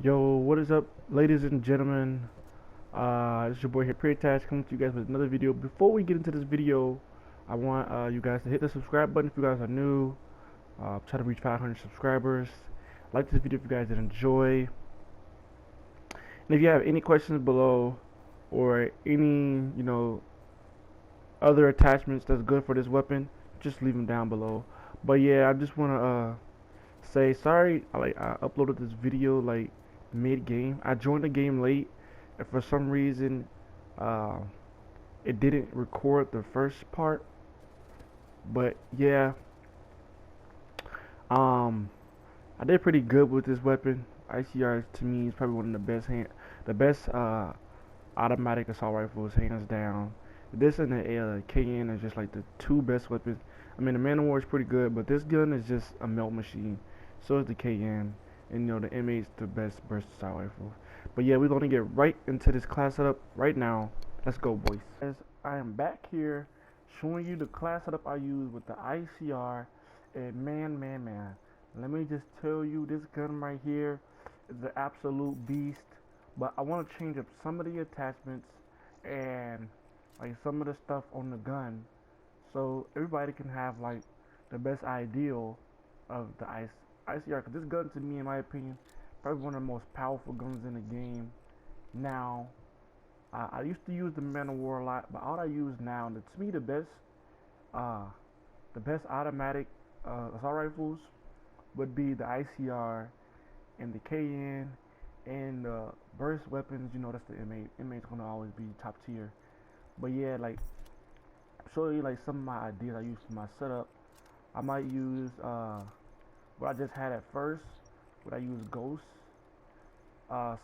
Yo, what is up, ladies and gentlemen? It's your boy here, PureTash, coming to you guys with another video. Before we get into this video, I want you guys to hit the subscribe button if you guys are new. Try to reach 500 subscribers. Like this video if you guys did enjoy. And if you have any questions below, or any, other attachments that's good for this weapon, just leave them down below. But yeah, I just want to say sorry. I uploaded this video like mid game. I joined the game late, and for some reason, uh, it didn't record the first part. But yeah, um, I did pretty good with this weapon. ICR to me is probably one of the best automatic assault rifles, hands down. This and the KN is just like the two best weapons. I mean, the Man of War is pretty good, but this gun is just a melt machine. So is the KN, and the M8's the best burst assault rifle. But yeah, we're gonna get right into this class setup right now. Let's go, boys. As I am back here, showing you the class setup I use with the ICR, and man, let me just tell you, this gun right here is the absolute beast. But I want to change up some of the attachments and like some of the stuff on the gun, so everybody can have like the best ideal of the ICR. Because this gun, to me, in my opinion, probably one of the most powerful guns in the game. Now, I used to use the Man of War a lot, but all I use now, and to me, uh, the best automatic assault rifles would be the ICR and the KN and burst weapons. That's the M8. M8's gonna always be top tier. But yeah, like, show you like some of my ideas I use for my setup. I might use what I just had at first. Would I use Ghost?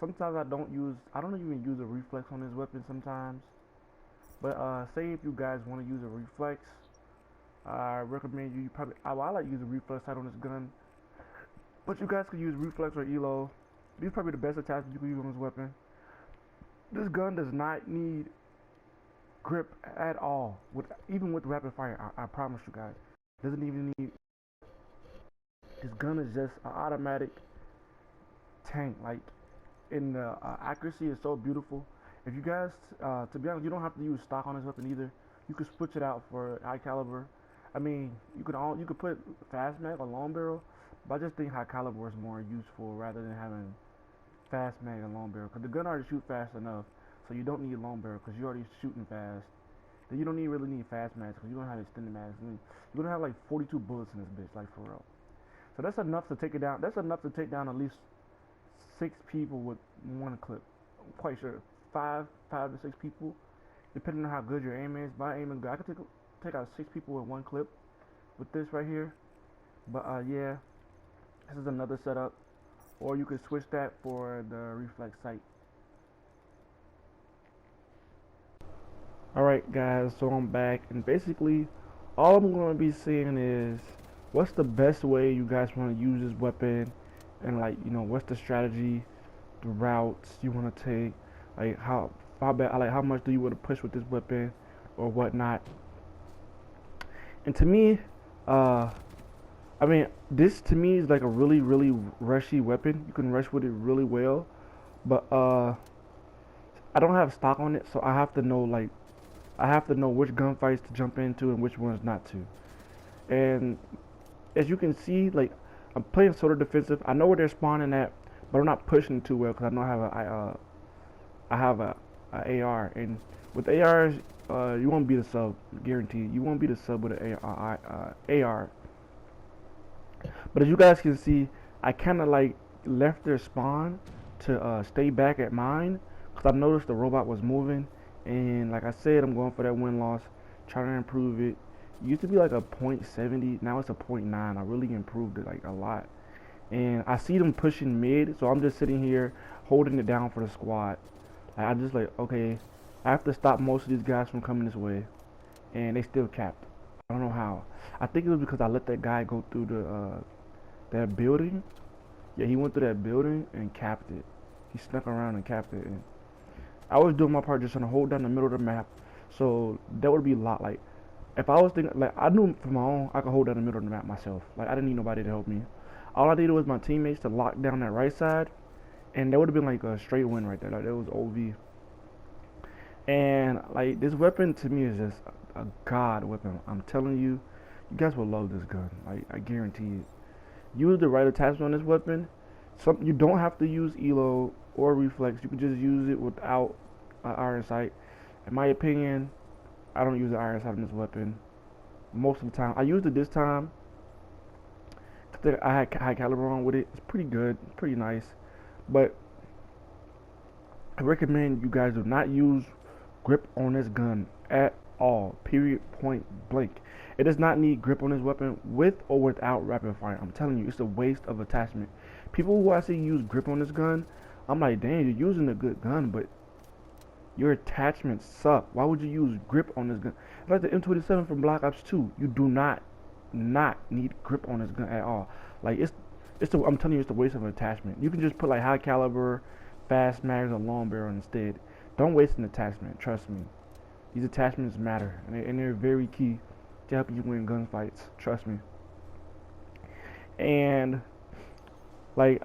Sometimes I don't even use a reflex on this weapon sometimes. But say if you guys want to use a reflex, I recommend you probably I like to use a reflex sight on this gun. But you guys could use reflex or elo. These are probably the best attachments you can use on this weapon. This gun does not need grip at all. Even with rapid fire, I promise you guys, doesn't even need. This gun is just an automatic tank. Like, in the accuracy is so beautiful. If you guys, to be honest, you don't have to use stock on this weapon either. You could switch it out for high caliber. I mean, you could put fast mag or long barrel, but I just think high caliber is more useful rather than having fast mag and long barrel. Because the gun already shoot fast enough, so you don't need long barrel because you're already shooting fast. Then you don't really need fast mags because you don't have extended mags. I mean, you're gonna have like 42 bullets in this bitch, like, for real. So that's enough to take it down. That's enough to take down at least 6 people with one clip. I'm quite sure 5 to 6 people, depending on how good your aim is. My aim is good. I could take out 6 people with one clip with this right here. But yeah, this is another setup, or you could switch that for the reflex sight. Alright guys, so I'm back, and basically all I'm going to be saying is what's the best way you guys want to use this weapon, and like, what's the strategy, the routes you want to take, like how much do you want to push with this weapon or whatnot. And to me, I mean, this to me is like a really rushy weapon. You can rush with it really well, but I don't have stock on it, so I have to know which gunfights to jump into and which ones not to. And as you can see, like, I'm playing sort of defensive. I know where they're spawning at, but I'm not pushing too well because I know I have a AR, and with ARs, you won't be the sub, guaranteed. You won't be the sub with an AR. But as you guys can see, I kind of like left their spawn to stay back at mine because I noticed the robot was moving. And like I said, I'm going for that win-loss, trying to improve it. It used to be like a .70, now it's a .9. I really improved it like a lot. And I see them pushing mid, so I'm just sitting here holding it down for the squad. Like, I just like, okay, I have to stop most of these guys from coming this way, and they still capped. I don't know how. I think it was because I let that guy go through that building. Yeah, he went through that building and capped it. He snuck around and capped it. And I was doing my part, just trying to hold down the middle of the map, so that would be a lot. Like, if I was thinking, like, I knew for my own, I could hold down the middle of the map myself. Like, I didn't need nobody to help me. All I needed was my teammates to lock down that right side, and that would have been like a straight win right there. Like that was OV. And like this weapon to me is just a god weapon. I'm telling you, you guys will love this gun. Like I guarantee it. Use the right attachment on this weapon. You don't have to use elo or reflex. You can just use it without iron sight. In my opinion, I don't use the iron sight on this weapon most of the time. I used it this time. I had high caliber on with it. It's pretty good, pretty nice. But I recommend you guys do not use grip on this gun at all. Period. Point blank. It does not need grip on this weapon with or without rapid fire. I'm telling you, it's a waste of attachment. People who I see use grip on this gun, I'm like, dang, you're using a good gun, but your attachments suck. Why would you use grip on this gun? It's like the M27 from Black Ops 2. You do not need grip on this gun at all. Like I'm telling you, it's the waste of an attachment. You can just put like high caliber, fast mags, or long barrel instead. Don't waste an attachment. Trust me. These attachments matter, and they're very key to helping you win gunfights. Trust me. And like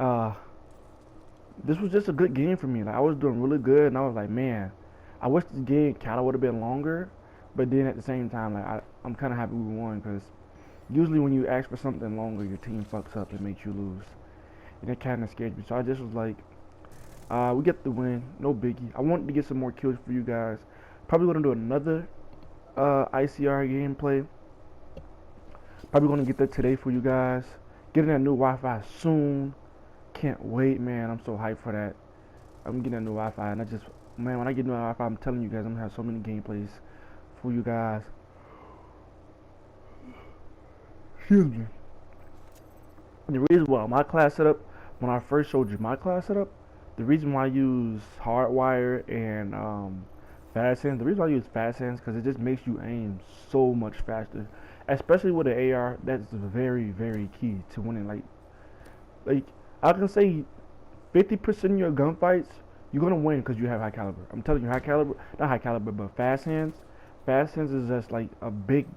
this was just a good game for me. Like I was doing really good, and I was like, man, I wish this game kind of would have been longer. But then at the same time, like I'm kind of happy we won, because usually when you ask for something longer, your team fucks up and makes you lose, and that kind of scared me. So I just was like, we get the win, no biggie. I wanted to get some more kills for you guys. Probably gonna do another ICR gameplay. Probably gonna get that today for you guys. Getting that new Wi-Fi soon. Can't wait, man. I'm so hyped for that. I'm getting that new Wi-Fi, and man, when I get new Wi-Fi, I'm telling you guys, I'm gonna have so many gameplays for you guys. Excuse me. And the reason why my class setup, when I first showed you my class setup, the reason why I use hardwire and fast hands, the reason why I use fast hands, because it just makes you aim so much faster, especially with the AR. That's very, very key to winning. Like I can say 50% of your gunfights you're gonna win because you have high caliber. I'm telling you, high caliber, not high caliber, but fast hands. Fast hands is just like a big,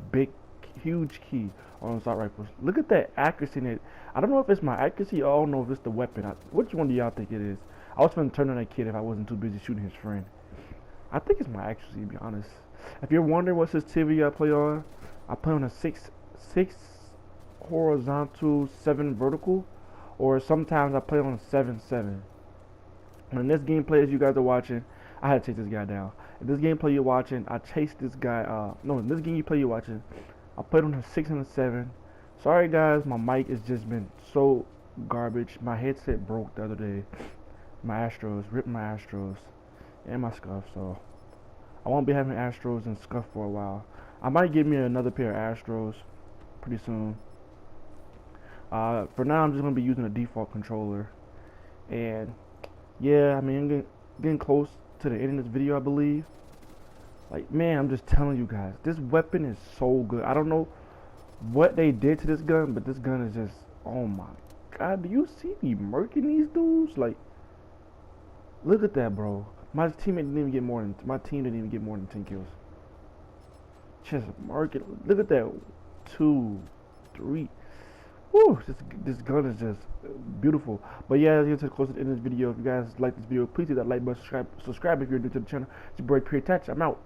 huge key on assault rifles. Look at that accuracy in it. I don't know if it's my accuracy, or I don't know if it's the weapon. Which one do y'all think it is? I was gonna turn on that kid if I wasn't too busy shooting his friend. I think it's my accuracy, to be honest. If you're wondering what sensitivity I play on, I play on a 6 horizontal, 7 vertical, or sometimes I play on a 7-7. And in this gameplay, as you guys are watching, I had to chase this guy down. In this gameplay you're watching, I chased this guy. No, in this game you're watching, I played on a 6 and a 7. Sorry guys, my mic has just been so garbage. My headset broke the other day. My Astros, ripped my Astros, and my Scuff. So I won't be having Astros and Scuff for a while. I might get me another pair of Astros pretty soon. For now, I'm just gonna be using a default controller. And yeah, I mean, I'm getting close to the end of this video, I believe. Like, man, I'm just telling you guys, this weapon is so good. I don't know what they did to this gun, but this gun is just, oh my god, do you see me murking these dudes? Like, look at that, bro. My team didn't even get more than 10 kills. Just murking. Look at that. 2, 3. Woo, this gun is just beautiful. But yeah, let's get close to the end of this video. If you guys like this video, please hit that like button, subscribe if you're new to the channel. It's your boy Pure Touch. I'm out.